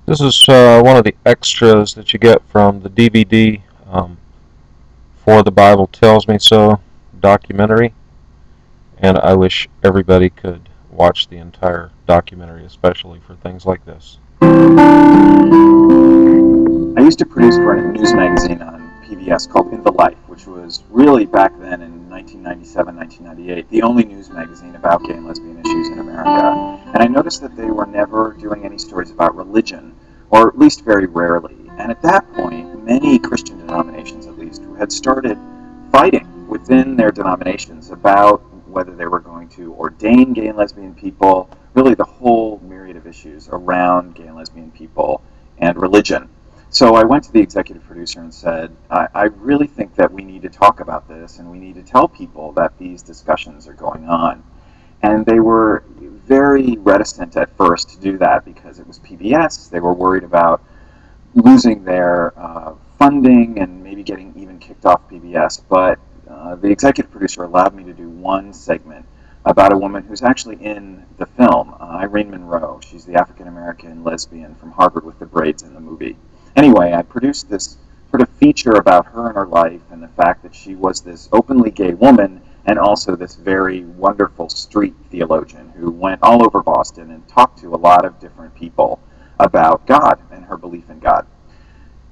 This is one of the extras that you get from the DVD for The Bible Tells Me So documentary, and I wish everybody could watch the entire documentary, especially for things like this. I used to produce for a news magazine on PBS called In the Life, which was really back then in 1997, 1998, the only news magazine about gay and lesbian issues in America. And I noticed that they were never doing any stories about religion, or at least very rarely. And at that point, many Christian denominations, at least, had started fighting within their denominations about whether they were going to ordain gay and lesbian people, really the whole myriad of issues around gay and lesbian people and religion. So I went to the executive producer and said, I really think that we need to talk about this and we need to tell people that these discussions are going on. And they were very reticent at first to do that because it was PBS. They were worried about losing their funding and maybe getting even kicked off PBS. But the executive producer allowed me to do one segment about a woman who's actually in the film, Irene Monroe. She's the African-American lesbian from Harvard with the braids in the movie. Anyway, I produced this sort of feature about her and her life and the fact that she was this openly gay woman and also this very wonderful street theologian who went all over Boston and talked to a lot of different people about God and her belief in God.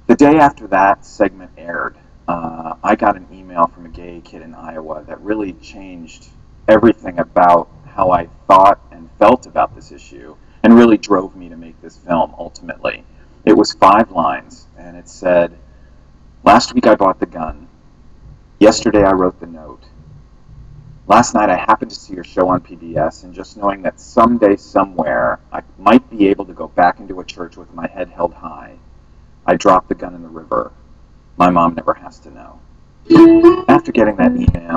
The day after that segment aired, I got an email from a gay kid in Iowa that really changed everything about how I thought and felt about this issue and really drove me to make this film ultimately. It was 5 lines, and it said, "Last week I bought the gun. Yesterday I wrote the note. Last night I happened to see your show on PBS, and just knowing that someday, somewhere, I might be able to go back into a church with my head held high, I dropped the gun in the river. My mom never has to know." After getting that email,